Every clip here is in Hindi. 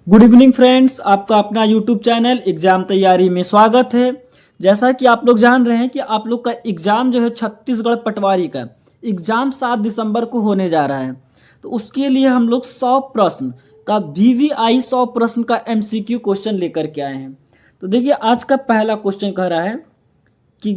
गुड इवनिंग फ्रेंड्स, आपका अपना यूट्यूब चैनल एग्जाम तैयारी में स्वागत है। जैसा कि आप लोग जान रहे हैं कि आप लोग का एग्जाम जो है छत्तीसगढ़ पटवारी का एग्जाम 7 दिसंबर को होने जा रहा है। तो उसके लिए हम लोग 100 प्रश्न का VVI 100 प्रश्न का MCQ क्वेश्चन लेकर के आए हैं। तो देखिए, आज का पहला क्वेश्चन कह रहा है कि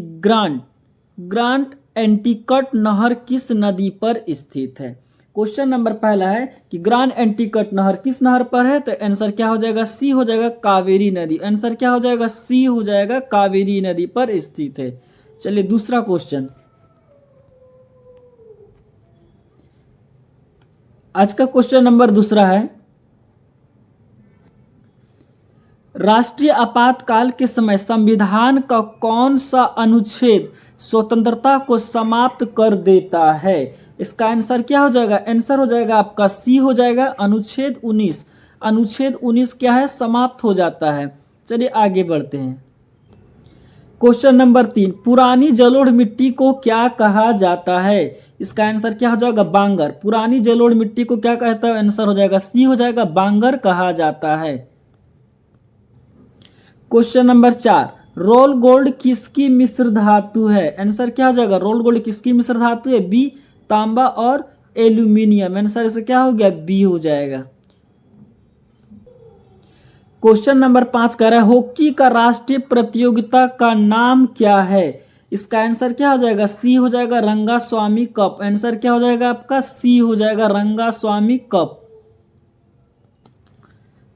ग्रांट एंटीकट नहर किस नदी पर स्थित है। क्वेश्चन नंबर पहला है कि ग्रांड एंटीकट नहर किस नहर पर है। तो आंसर क्या हो जाएगा, सी हो जाएगा कावेरी नदी। आंसर क्या हो जाएगा, सी हो जाएगा कावेरी नदी पर स्थित है। चलिए दूसरा क्वेश्चन, आज का क्वेश्चन नंबर दूसरा है, राष्ट्रीय आपातकाल के समय संविधान का कौन सा अनुच्छेद स्वतंत्रता को समाप्त कर देता है। इसका आंसर क्या हो जाएगा, आंसर हो जाएगा आपका सी हो जाएगा अनुच्छेद 19। अनुच्छेद 19 क्या है, समाप्त हो जाता है। चलिए आगे बढ़ते हैं। क्वेश्चन नंबर 3, पुरानी जलोढ़ मिट्टी को क्या कहा जाता है। इसका आंसर क्या हो जाएगा, बांगर। पुरानी जलोढ़ मिट्टी को क्या कहता है, आंसर हो जाएगा सी हो जाएगा बांगर कहा जाता है। क्वेश्चन नंबर 4, रोल गोल्ड किसकी मिश्र धातु है। आंसर क्या हो जाएगा, रोल गोल्ड किसकी मिश्र धातु है, बी तांबा और एल्यूमिनियम। आंसर इससे क्या हो गया, बी हो जाएगा। क्वेश्चन नंबर 5 कह रहा है हॉकी का राष्ट्रीय प्रतियोगिता का नाम क्या है। इसका आंसर क्या हो जाएगा, सी हो जाएगा रंगास्वामी कप। आंसर क्या हो जाएगा आपका, सी हो जाएगा रंगास्वामी कप।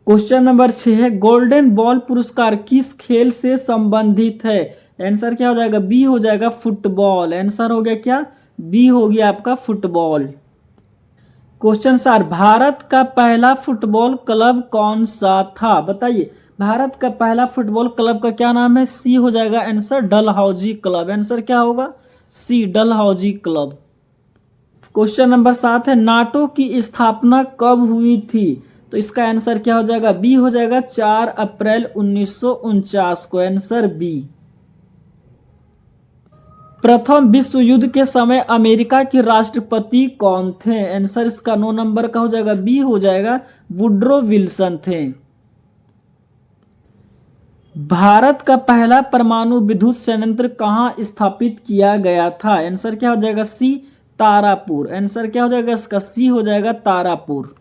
क्वेश्चन नंबर 6 है गोल्डन बॉल पुरस्कार किस खेल से संबंधित है। आंसर क्या हो जाएगा, बी हो जाएगा फुटबॉल। आंसर हो गया क्या, बी हो गया आपका फुटबॉल। क्वेश्चन 4, भारत का पहला फुटबॉल क्लब कौन सा था। बताइए, भारत का पहला फुटबॉल क्लब का क्या नाम है, सी हो जाएगा आंसर डलहौजी क्लब। आंसर क्या होगा, सी डलहौजी क्लब। क्वेश्चन नंबर 7 है नाटो की स्थापना कब हुई थी। तो इसका आंसर क्या हो जाएगा, बी हो जाएगा 4 अप्रैल 1949 को। Answer B. प्रथम विश्व युद्ध के समय अमेरिका के राष्ट्रपति कौन थे। आंसर इसका 9 नंबर का हो जाएगा, बी हो जाएगा वुड्रो विल्सन थे। भारत का पहला परमाणु विद्युत संयंत्र कहाँ स्थापित किया गया था। आंसर क्या हो जाएगा, सी तारापुर। आंसर क्या हो जाएगा इसका, सी हो जाएगा तारापुर।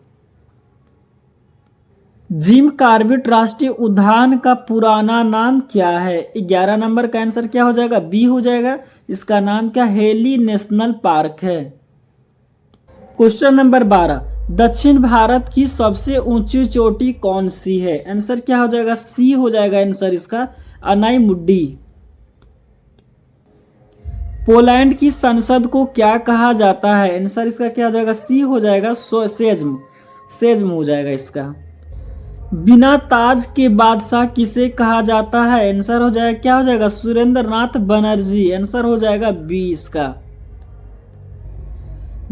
जिम कॉर्बेट राष्ट्रीय उद्यान का पुराना नाम क्या है। 11 नंबर का आंसर क्या हो जाएगा, बी हो जाएगा। इसका नाम क्या, हेली नेशनल पार्क है। क्वेश्चन नंबर 12, दक्षिण भारत की सबसे ऊंची चोटी कौन सी है। आंसर क्या हो जाएगा, सी हो जाएगा आंसर इसका अनाईमुड्डी। पोलैंड की संसद को क्या कहा जाता है। आंसर इसका क्या हो जाएगा, सी हो जाएगा सेज्म हो जाएगा इसका। बिना ताज के बादशाह किसे कहा जाता है। आंसर हो जाएगा क्या हो जाएगा, सुरेंद्र नाथ बनर्जी। आंसर हो जाएगा बी इसका।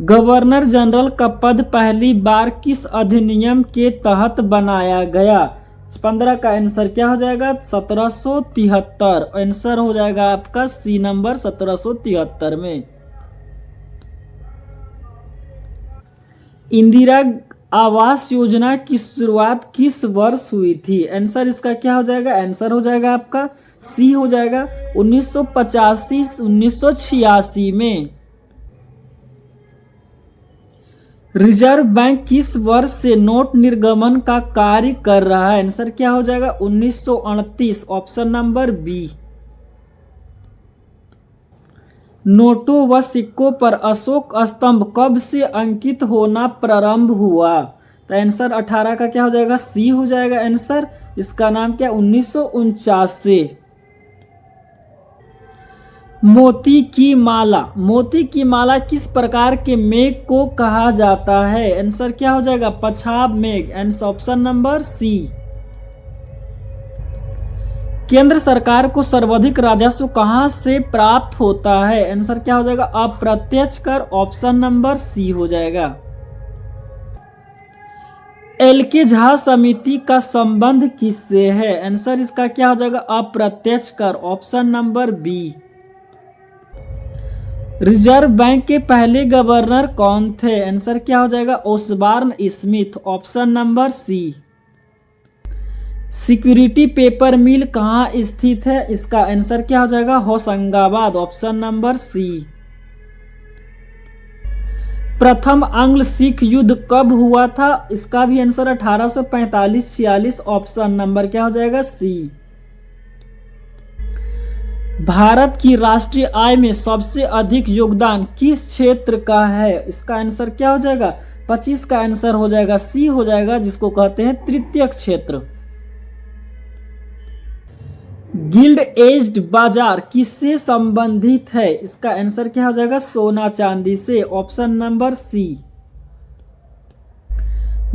गवर्नर जनरल का पद पहली बार किस अधिनियम के तहत बनाया गया। 15 का आंसर क्या हो जाएगा, 1773। आंसर हो जाएगा आपका सी नंबर 1773 में। इंदिरा आवास योजना की शुरुआत किस वर्ष हुई थी। आंसर इसका क्या हो जाएगा, आंसर हो जाएगा आपका सी हो जाएगा 1985-1986 में। रिजर्व बैंक किस वर्ष से नोट निर्गमन का कार्य कर रहा है। आंसर क्या हो जाएगा, 1938। Option number B. नोटों व सिक्कों पर अशोक स्तंभ कब से अंकित होना प्रारंभ हुआ। तो आंसर 18 का क्या हो जाएगा, सी हो जाएगा आंसर। इसका नाम क्या, 1949 से। मोती की माला किस प्रकार के मेघ को कहा जाता है। आंसर क्या हो जाएगा, पछाब मेघ। Answer option number C. केंद्र सरकार को सर्वाधिक राजस्व कहां से प्राप्त होता है। आंसर क्या हो जाएगा, अप्रत्यक्ष कर। ऑप्शन नंबर सी हो जाएगा। एल.के. झा समिति का संबंध किससे है। आंसर इसका क्या हो जाएगा, अप्रत्यक्ष कर। Option number B. Reserve bank के पहले गवर्नर कौन थे। आंसर क्या हो जाएगा, Osborne Smith. Option number C. Security paper mill कहाँ स्थित है? इसका आंसर क्या हो जाएगा? Hoshangabad, option number C. प्रथम आंग्ल सिख युद्ध कब हुआ था? इसका भी आंसर 1845-46, ऑप्शन नंबर क्या हो जाएगा? सी। भारत की राष्ट्रीय आय में सबसे अधिक योगदान किस क्षेत्र का है? इसका आंसर क्या हो जाएगा? 25 का आंसर हो जाएगा सी हो जाएगा, जिसको कहते हैं तृतीयक क्षेत्र। गिल्ड एज्ड बाजार किससे संबंधित है? इसका आंसर क्या हो जाएगा? सोना चांदी से, option number C.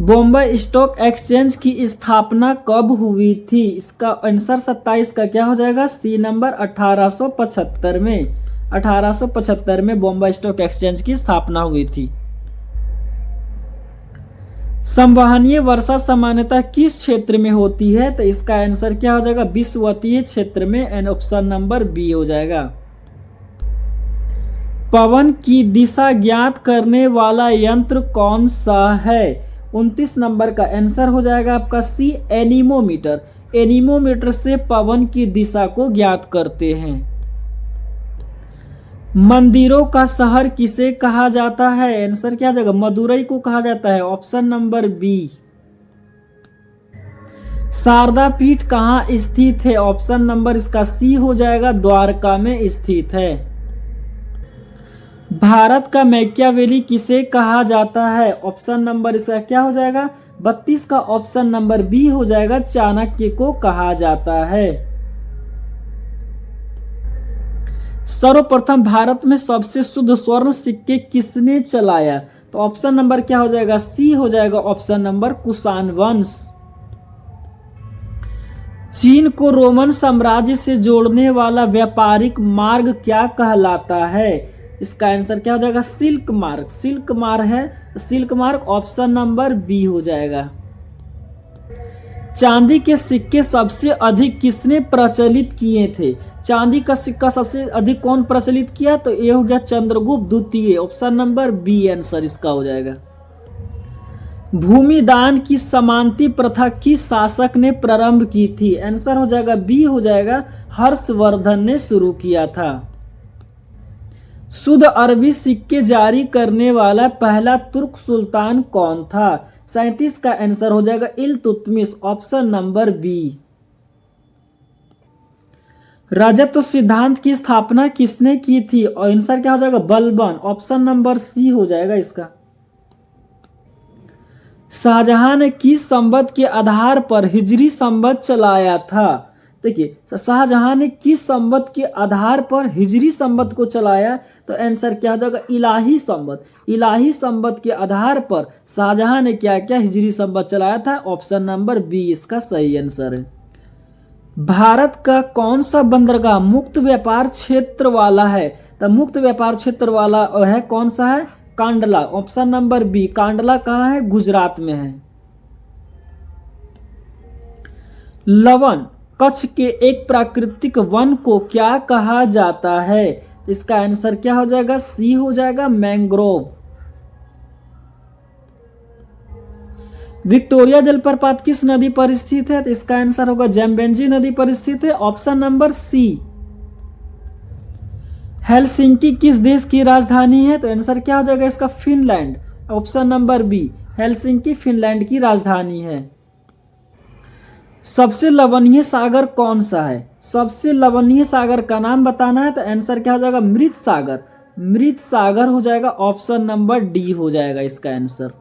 Bombay stock exchange की स्थापना कब हुई थी? इसका आंसर 27 का क्या हो जाएगा? सी नंबर 1875 में। 1875 में बॉम्बे स्टॉक एक्सचेंज की स्थापना हुई थी। संवहनीय वर्षा सामान्यतः किस क्षेत्र में होती है? तो इसका आंसर क्या हो जाएगा? विषुवतीय क्षेत्र में, एंड ऑप्शन नंबर बी हो जाएगा। पवन की दिशा ज्ञात करने वाला यंत्र कौन सा है? 29 नंबर का आंसर हो जाएगा आपका सी, एनीमोमीटर। एनीमोमीटर से पवन की दिशा को ज्ञात करते हैं। मंदिरों का शहर किसे कहा जाता है? आंसर क्या जाएगा? मदुरई को कहा जाता है, ऑप्शन नंबर बी। शारदा पीठ कहाँ स्थित है? ऑप्शन नंबर इसका सी हो जाएगा, द्वारका में स्थित है। भारत का मैकियावेली किसे कहा जाता है? ऑप्शन नंबर इसका क्या हो जाएगा? 32 का ऑप्शन नंबर बी हो जाएगा, चाणक्य को कहा जाता है। सर्वप्रथम भारत में सबसे शुद्ध स्वर्ण सिक्के किसने चलाया? तो ऑप्शन नंबर क्या हो जाएगा? सी हो जाएगा, ऑप्शन नंबर कुषाण वंश। चीन को रोमन साम्राज्य से जोड़ने वाला व्यापारिक मार्ग क्या कहलाता है? इसका आंसर क्या हो जाएगा? सिल्क मार्ग। सिल्क मार्ग है, सिल्क मार्ग ऑप्शन नंबर बी हो जाएगा। चांदी के सिक्के सबसे अधिक किसने प्रचलित किए थे? चांदी का सिक्का सबसे अधिक कौन प्रचलित किया? तो ये हो गया चंद्रगुप्त द्वितीय, ऑप्शन नंबर बी आंसर इसका हो जाएगा। भूमि दान की समानती प्रथा किस शासक ने प्रारंभ की थी? आंसर हो जाएगा बी हो जाएगा, हर्षवर्धन ने शुरू किया था। शुद्ध अरबी सिक्के जारी करने वाला पहला तुर्क सुल्तान कौन था? 37 का आंसर हो जाएगा इल्तुतमिश, ऑप्शन नंबर बी। राजत्व सिद्धांत की स्थापना किसने की थी? और आंसर क्या हो जाएगा? बलबन, ऑप्शन नंबर सी हो जाएगा इसका। शाहजहां ने किस संवत के आधार पर हिजरी संवत चलाया था? देखिए, शाहजहां ने किस संवत के आधार पर हिजरी संवत को चलाया? तो आंसर क्या हो जाएगा? इलाही संवत। इलाही संवत के आधार पर शाहजहां ने क्या क्या हिजरी संवत चलाया था? ऑप्शन नंबर बी इसका सही आंसर है। भारत का कौन सा बंदरगाह मुक्त व्यापार क्षेत्र वाला है? तो मुक्त व्यापार क्षेत्र वाला है कौन सा है? Kandla, option number B. Kandla कहाँ है? गुजरात में है। लवण कच्छ के एक प्राकृतिक वन को क्या कहा जाता है? इसका आंसर क्या हो जाएगा? सी हो जाएगा, मैंग्रोव। विक्टोरिया जलप्रपात किस नदी पर स्थित है? तो इसका आंसर होगा जैम्बेंजी नदी पर स्थित है, ऑप्शन नंबर सी। हेलसिंकी किस देश की राजधानी है? तो आंसर क्या हो जाएगा इसका? Finland, option number B. Helsinki Finland की राजधानी है। सबसे लवणीय सागर कौन सा है? सबसे लवणीय सागर का नाम बताना है, तो आंसर क्या हो जाएगा? मृत सागर। मृत सागर हो जाएगा, ऑप्शन नंबर डी हो जाएगा इसका आंसर।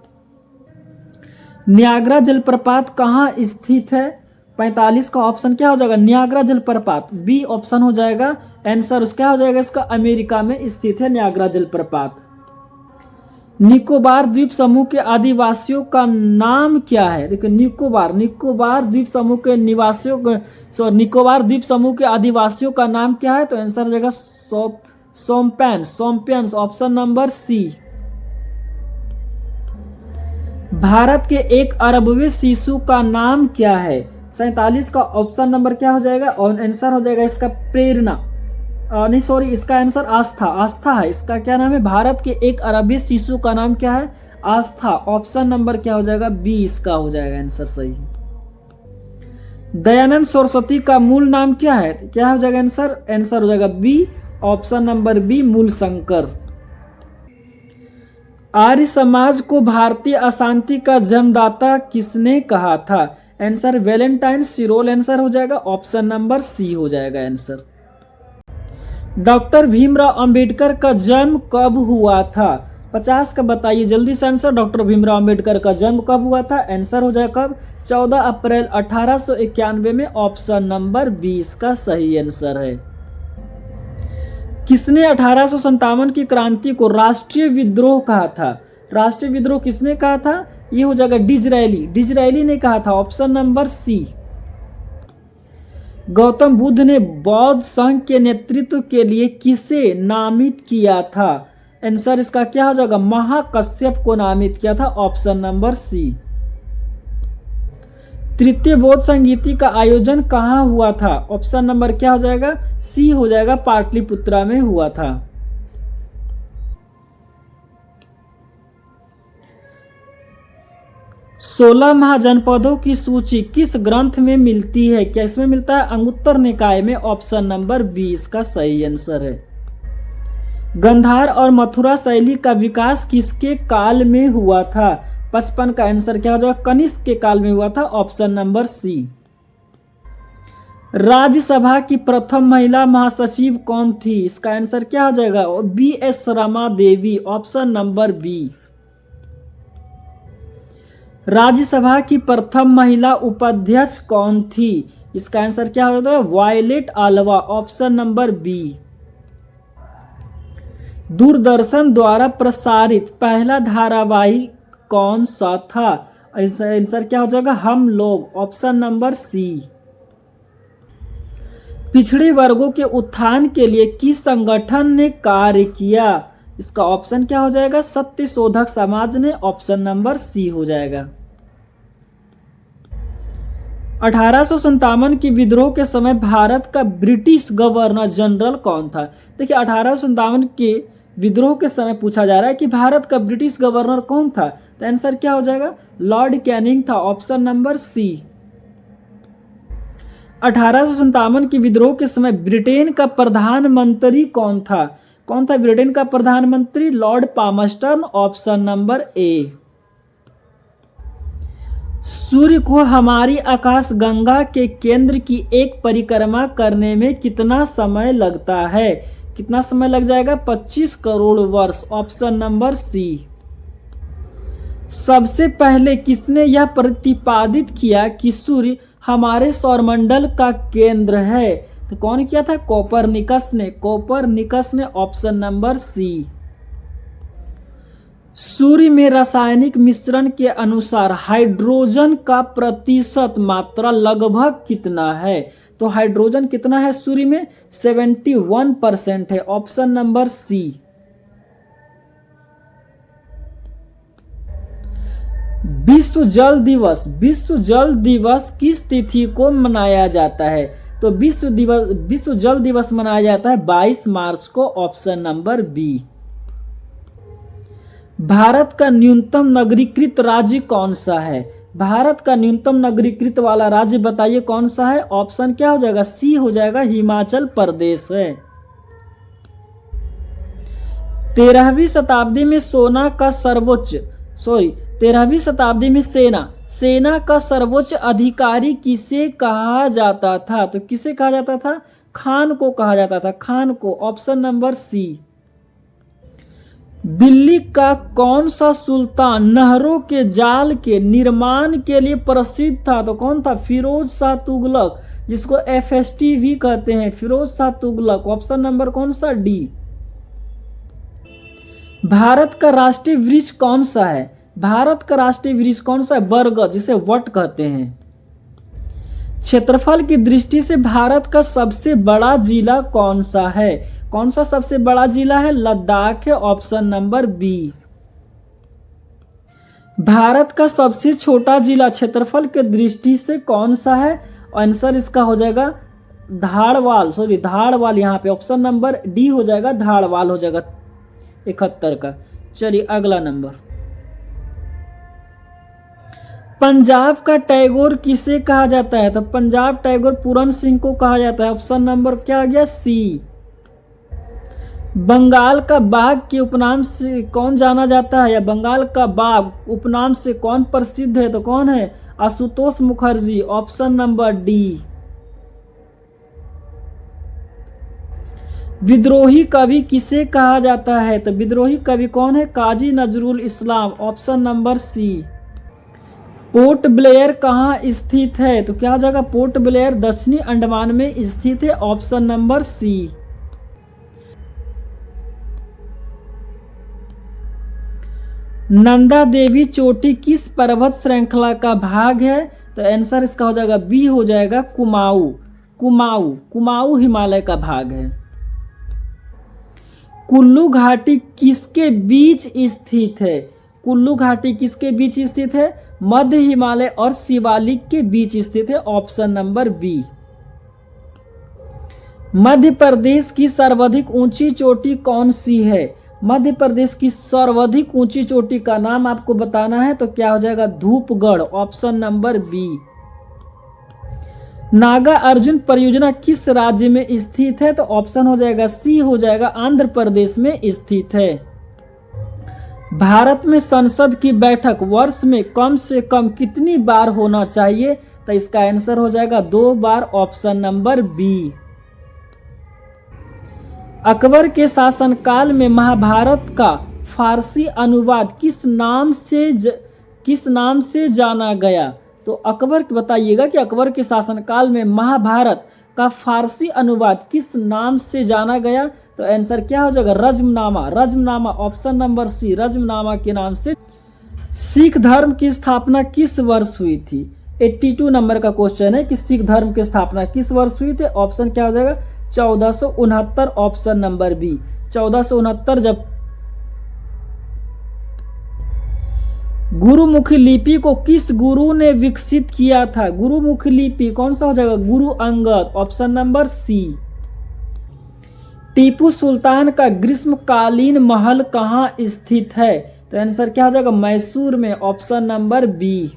नियाग्रा जलप्रपात कहाँ स्थित है? 45 का ऑप्शन क्या हो जाएगा? नियाग्रा जलप्रपात, बी ऑप्शन हो जाएगा आंसर। क्या हो जाएगा इसका? अमेरिका में स्थित है नियाग्रा जलप्रपात। निकोबार द्वीप समूह के आदिवासियों का नाम क्या है? देखिए, निकोबार द्वीप समूह के निवासियों का, निकोबार द्वीप समूह के आदिवासियों का नाम क्या है? तो आंसर हो जाएगा सोम्पियंस, ऑप्शन नंबर सी। भारत के 1 अरबवें शिशु का नाम क्या है? 47 का ऑप्शन नंबर क्या हो जाएगा? और आंसर हो जाएगा इसका प्रेरणा, नहीं सॉरी, इसका आंसर आस्था है। इसका क्या नाम है? भारत के 1 अरबी शिशु का नाम क्या है? आस्था, ऑप्शन नंबर क्या हो जाएगा? बी इसका हो जाएगा आंसर सही। दयानंद सरस्वती का मूल नाम क्या है? क्या हो जाएगा आंसर? आंसर हो जाएगा बी, ऑप्शन नंबर बी, मूल शंकर। आर्य समाज को भारतीय अशांति का जन्मदाता किसने कहा था? आंसर वैलेंटाइन सिरोल आंसर हो जाएगा, ऑप्शन नंबर सी हो जाएगा आंसर। डॉक्टर भीमराव अंबेडकर का जन्म कब हुआ था? 50 का बताइए जल्दी से आंसर। डॉक्टर भीमराव अंबेडकर का जन्म कब हुआ था? आंसर हो जाएगा कब? 14 अप्रैल 1891 में, ऑप्शन नंबर 20 का सही आंसर है। किसने 1857 की क्रांति को राष्ट्रीय विद्रोह कहा था? राष्ट्रीय विद्रोह किसने कहा था? ये हो जाएगा डिजरायली, डिजरायली ने कहा था, option number C. Gautam Buddha ने बौद्ध संघ के नेतृत्व के लिए किसे नामित किया था? आंसर इसका क्या हो जाएगा? महाकश्यप को नामित किया था, ऑप्शन नंबर सी। तृतीय बौद्ध संगीति का आयोजन कहाँ हुआ था? ऑप्शन नंबर क्या हो जाएगा? सी हो जाएगा, पाटलिपुत्रा में हुआ था। 16 महाजनपदों की सूची किस ग्रंथ में मिलती है? क्या इसमें मिलता है? अंगुत्तर निकाय में, ऑप्शन नंबर 20 का सही आंसर है। गंधार और मथुरा शैली का विकास किसके काल में हुआ था? 55 का आंसर क्या हो जाएगा? कनिष्क के काल में हुआ था, ऑप्शन नंबर सी। राज्यसभा की प्रथम महिला महासचिव कौन थी? इसका आंसर क्या हो जाएगा? BS. Rama Devi, option number B. Rajya Sabha की प्रथम महिला उपाध्यक्ष कौन थी? इसका आंसर क्या हो जाएगा? Violet Alva, option number B. Doordarshan द्वारा प्रसारित पहला धारावाहिक कौन सा था? आंसर क्या हो जाएगा? हम लोग, ऑप्शन नंबर सी। पिछड़े वर्गों के उत्थान के लिए किस संगठन ने कार्य किया? इसका ऑप्शन क्या हो जाएगा? सत्य शोधक समाज ने, ऑप्शन नंबर सी हो जाएगा। 1857 की विद्रोह के समय भारत का ब्रिटिश गवर्नर जनरल कौन था? देखिए 1857 के विद्रोह के समय पूछा जा रहा है कि भारत का ब्रिटिश गवर्नर कौन था, तो आंसर क्या हो जाएगा? लॉर्ड कैनिंग था, ऑप्शन नंबर सी। 1857 की विद्रोह के समय ब्रिटेन का प्रधानमंत्री कौन था? कौन था ब्रिटेन का प्रधानमंत्री? Lord Palmerston, option number A. सूर्य को हमारी आकाश गंगा के केंद्र की एक परिक्रमा करने में कितना समय लगता है? कितना समय लग जाएगा? 25 करोड़ वर्ष, ऑप्शन नंबर सी। सबसे पहले किसने यह प्रतिपादित किया कि सूर्य हमारे सौरमंडल का केंद्र है? तो कौन किया था? कोपरनिकस ने, कोपरनिकस ने, ऑप्शन नंबर सी। सूर्य में रासायनिक मिश्रण के अनुसार हाइड्रोजन का प्रतिशत मात्रा लगभग कितना है? तो हाइड्रोजन कितना है सूर्य में? 71% है, ऑप्शन नंबर सी। विश्व जल दिवस, विश्व जल दिवस किस तिथि को मनाया जाता है? तो विश्व जल दिवस मनाया जाता है 22 मार्च को, ऑप्शन नंबर बी। भारत का न्यूनतम नगरीकृत राज्य कौन सा है? भारत का न्यूनतम नगरीकृत वाला राज्य बताइए कौन सा है? ऑप्शन क्या हो जाएगा? सी हो जाएगा, हिमाचल प्रदेश है। 13वीं शताब्दी में सेना का सर्वोच्च अधिकारी किसे कहा जाता था? तो किसे कहा जाता था? खान को कहा जाता था, खान को, ऑप्शन नंबर सी। दिल्ली का कौन सा सुल्तान नहरों के जाल के निर्माण के लिए प्रसिद्ध था? तो कौन था? फिरोज शाह तुगलक, जिसको FST भी कहते हैं, फिरोज शाह तुगलक, ऑप्शन नंबर कौन सा? डी। भारत का राष्ट्रीय वृक्ष कौन सा है? भारत का राष्ट्रीय वृक्ष कौन सा है? बरगद, जिसे वट कहते हैं। क्षेत्रफल की दृष्टि से भारत का सबसे बड़ा जिला कौन सा है? कौन सा सबसे बड़ा जिला है? लद्दाख है, ऑप्शन नंबर बी। भारत का सबसे छोटा जिला क्षेत्रफल के दृष्टि से कौन सा है? आंसर इसका हो जाएगा धारवाल, यहाँ पे ऑप्शन नंबर डी हो जाएगा, धारवाल हो जाएगा 71 का। चलिए अगला नंबर। पंजाब का टैगोर किसे कहा जाता है? तो पंजाब टैगोर पूरन सिंह को कहा जाता है। ऑप्शन नंबर क्या आ गया? सी। बंगाल का बाघ के उपनाम से कौन जाना जाता है, या बंगाल का बाघ उपनाम से कौन प्रसिद्ध है? तो कौन है? Ashutosh Mukherjee. Option number D. विद्रोही कवि किसे कहा जाता है? तो विद्रोही कवि कौन है? Kazi Nazrul Islam. Option number C. Port Blair कहाँ स्थित है? तो क्या जगह? पोर्ट ब्लेयर दक्षिणी अंडमान में स्थित है। Option number C. Nanda Devi चोटी किस पर्वत श्रृंखला का भाग है? तो आंसर इसका हो जाएगा बी, हो जाएगा कुमाऊं। कुमाऊं हिमालय का भाग है। कुल्लू घाटी किसके बीच स्थित है? कुल्लू घाटी किसके बीच स्थित है? मध्य हिमालय और शिवालिक के बीच स्थित है। Option number B. Madhya Pradesh की सर्वाधिक ऊंची चोटी कौन सी है? मध्य प्रदेश की सर्वाधिक ऊंची चोटी का नाम आपको बताना है, तो क्या हो जाएगा? Dhupgarh. Option number B. Nagarjuna परियोजना किस राज्य में स्थित है? तो ऑप्शन हो जाएगा सी, हो जाएगा आंध्र प्रदेश में स्थित है। भारत में संसद की बैठक वर्ष में कम से कम कितनी बार होना चाहिए? तो इसका आंसर हो जाएगा 2 बार। Option number B. अकबर के शासनकाल में महाभारत का फारसी अनुवाद किस नाम से जाना गया? तो अकबर बताइएगा कि अकबर के शासनकाल में महाभारत का फारसी अनुवाद किस नाम से जाना गया? तो आंसर क्या हो जाएगा? Razmnama. Option number C, Razmnama के नाम से। सिख धर्म की स्थापना किस वर्ष हुई थी? 82 नंबर का क्वेश्चन है कि सिख धर्म की स्थापना किस वर्ष हुई थी? ऑप्शन क्या हो जाएगा? 1469। Option number B, 1469। जब गुरुमुखी लिपि को किस गुरु ने विकसित किया था? गुरुमुखी लिपि कौन सा हो जाएगा? Guru Angad. Option number C. Tipu Sultan का ग्रीष्मकालीन महल कहाँ स्थित है? तो आंसर क्या हो जाएगा? मैसूर में। Option number B.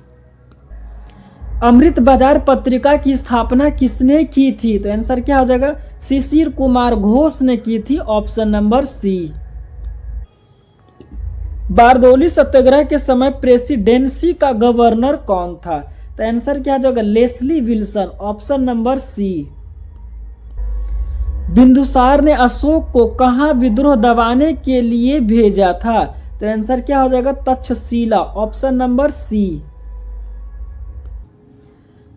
अमृत बाजार पत्रिका की स्थापना किसने की थी? तो आंसर क्या हो जाएगा? शिशिर कुमार घोष ने की थी। Option number C. Bardoli Satyagraha के समय प्रेसिडेंसी का गवर्नर कौन था? तो आंसर क्या हो जाएगा? Leslie Wilson. Option number C. Bindusara ने अशोक को कहां विद्रोह दबाने के लिए भेजा था? तो आंसर क्या हो जाएगा? तक्षशिला। Option number C.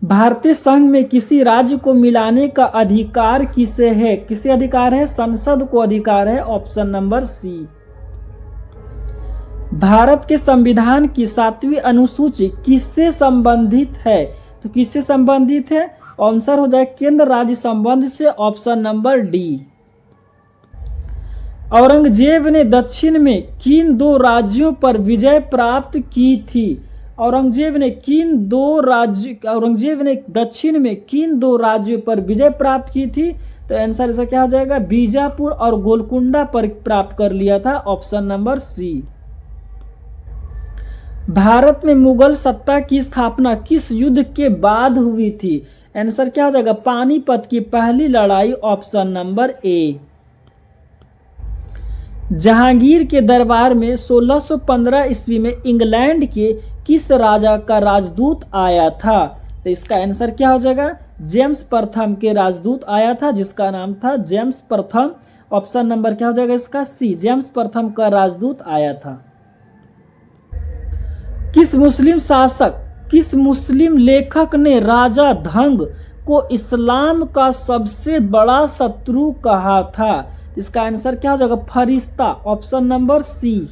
भारतीय संघ में किसी राज्य को मिलाने का अधिकार किसे है? किसे अधिकार है? संसद को अधिकार है। ऑप्शन नंबर सी। भारत के संविधान की 7वीं अनुसूची किससे संबंधित है? तो किससे संबंधित है? आंसर हो जाए केंद्र राज्य संबंध से। Option number D. औरंगजेब ने दक्षिण में किन 2 राज्यों पर विजय प्राप्त की थी? औरंगजेब ने दक्षिण में किन 2 राज्यों पर विजय प्राप्त की थी? तो आंसर इसका क्या हो जाएगा? बीजापुर और गोलकुंडा पर प्राप्त कर लिया था। ऑप्शन नंबर सी। भारत में मुगल सत्ता की स्थापना किस युद्ध के बाद हुई थी? आंसर क्या हो जाएगा? पानीपत की पहली लड़ाई। ऑप्शन नंबर ए। जहांगीर के दरबार में 1615 ईस्वी में इंग्लैंड के किस राजा का राजदूत आया था? तो इसका आंसर क्या हो जाएगा? जेम्स प्रथम के राजदूत आया था, जिसका नाम था जेम्स प्रथम। ऑप्शन नंबर क्या हो जाएगा इसका? सी। जेम्स प्रथम का राजदूत आया था। किस मुस्लिम लेखक ने राजा धंग को इस्लाम का सबसे बड़ा शत्रु कहा था? इसका आंसर क्या हो जाएगा? फरिश्ता। ऑप्शन नंबर सी।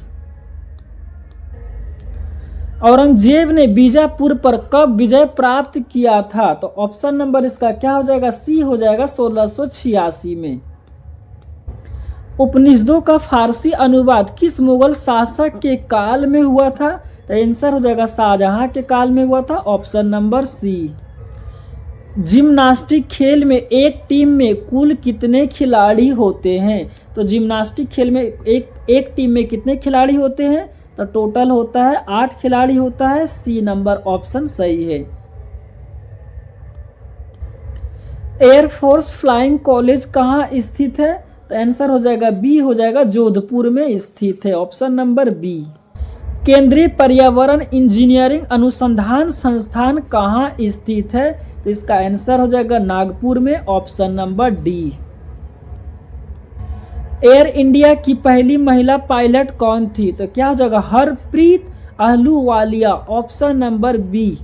औरंगजेब ने बीजापुर पर कब विजय प्राप्त किया था? तो ऑप्शन नंबर इसका क्या हो जाएगा? सी हो जाएगा 1686 में। उपनिषदों का फारसी अनुवाद किस मुगल शासक के काल में हुआ था? तो आंसर हो जाएगा शाहजहां के काल में हुआ था। ऑप्शन नंबर सी। जिम्नास्टिक खेल में एक टीम में कुल कितने खिलाड़ी होते हैं? तो जिम्नास्टिक खेल में एक टीम में कितने खिलाड़ी होते हैं? तो टोटल होता है 8 खिलाड़ी होता है। सी नंबर ऑप्शन सही है। एयरफोर्स फ्लाइंग कॉलेज कहाँ स्थित है? तो आंसर हो जाएगा बी, हो जाएगा जोधपुर में स्थित है, ऑप्शन नंबर बी। केंद्रीय पर्यावरण इंजीनियरिंग अनुसंधान संस्थान कहाँ स्थित है? तो इसका आंसर हो जाएगा नागपुर में, option number D. Air India की पहली महिला पायलट कौन थी? तो क्या हो जाएगा Harpreet Ahluwalia, option number B.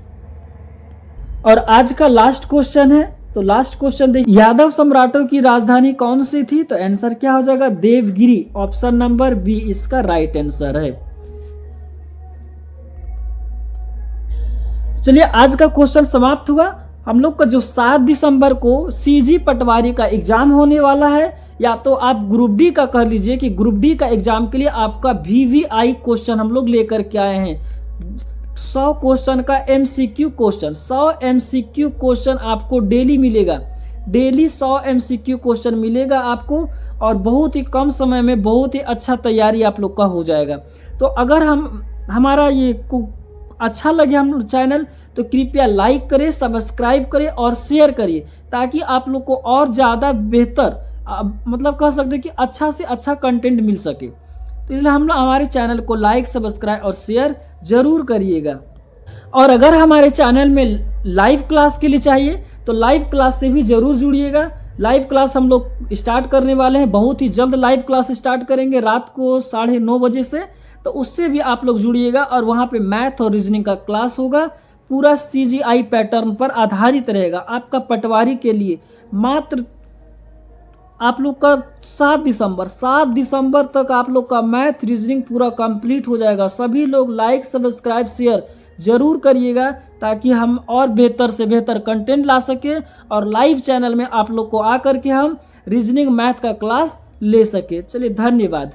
और आज का लास्ट क्वेश्चन है, तो लास्ट क्वेश्चन देखिए, यादव सम्राटों की राजधानी कौन सी थी? तो आंसर क्या हो जाएगा देवगिरी, ऑप्शन नंबर बी इसका राइट आंसर है। चलिए आज का क्वेश्चन समाप्त हुआ। हम लोग का जो 7 दिसंबर को सीजी पटवारी का एग्जाम होने वाला है, या तो आप ग्रुप डी का कह लीजिए कि ग्रुप डी का एग्जाम के लिए आपका वीवीआई क्वेश्चन हम लोग लेकर के आए हैं। 100 क्वेश्चन का एमसीक्यू क्वेश्चन, 100 एमसीक्यू क्वेश्चन आपको डेली मिलेगा। डेली 100 एमसीक्यू क्वेश्चन मिलेगा आपको, और बहुत ही कम समय में बहुत ही अच्छा तैयारी आप लोग का हो जाएगा। तो अगर हमारा ये अच्छा लगे हम चैनल, तो कृपया लाइक करें, सब्सक्राइब करें और शेयर करिए, ताकि आप लोग को और ज़्यादा बेहतर मतलब कह सकते हैं कि अच्छा से अच्छा कंटेंट मिल सके। तो इसलिए हम लोग हमारे चैनल को लाइक, सब्सक्राइब और शेयर जरूर करिएगा। और अगर हमारे चैनल में लाइव क्लास के लिए चाहिए, तो लाइव क्लास से भी जरूर जुड़िएगा। लाइव क्लास हम लोग स्टार्ट करने वाले हैं, बहुत ही जल्द लाइव क्लास स्टार्ट करेंगे रात को 9:30 बजे से। तो उससे भी आप लोग जुड़िएगा, और वहाँ पे मैथ और रीजनिंग का क्लास होगा, पूरा सीजीआई पैटर्न पर आधारित रहेगा। आपका पटवारी के लिए मात्र आप लोग का 7 दिसंबर तक आप लोग का मैथ रीजनिंग पूरा कंप्लीट हो जाएगा। सभी लोग लाइक, सब्सक्राइब, शेयर जरूर करिएगा, ताकि हम और बेहतर से बेहतर कंटेंट ला सके, और लाइव चैनल में आप लोग को आकर के हम रीजनिंग मैथ का क्लास ले सके। चलिए धन्यवाद।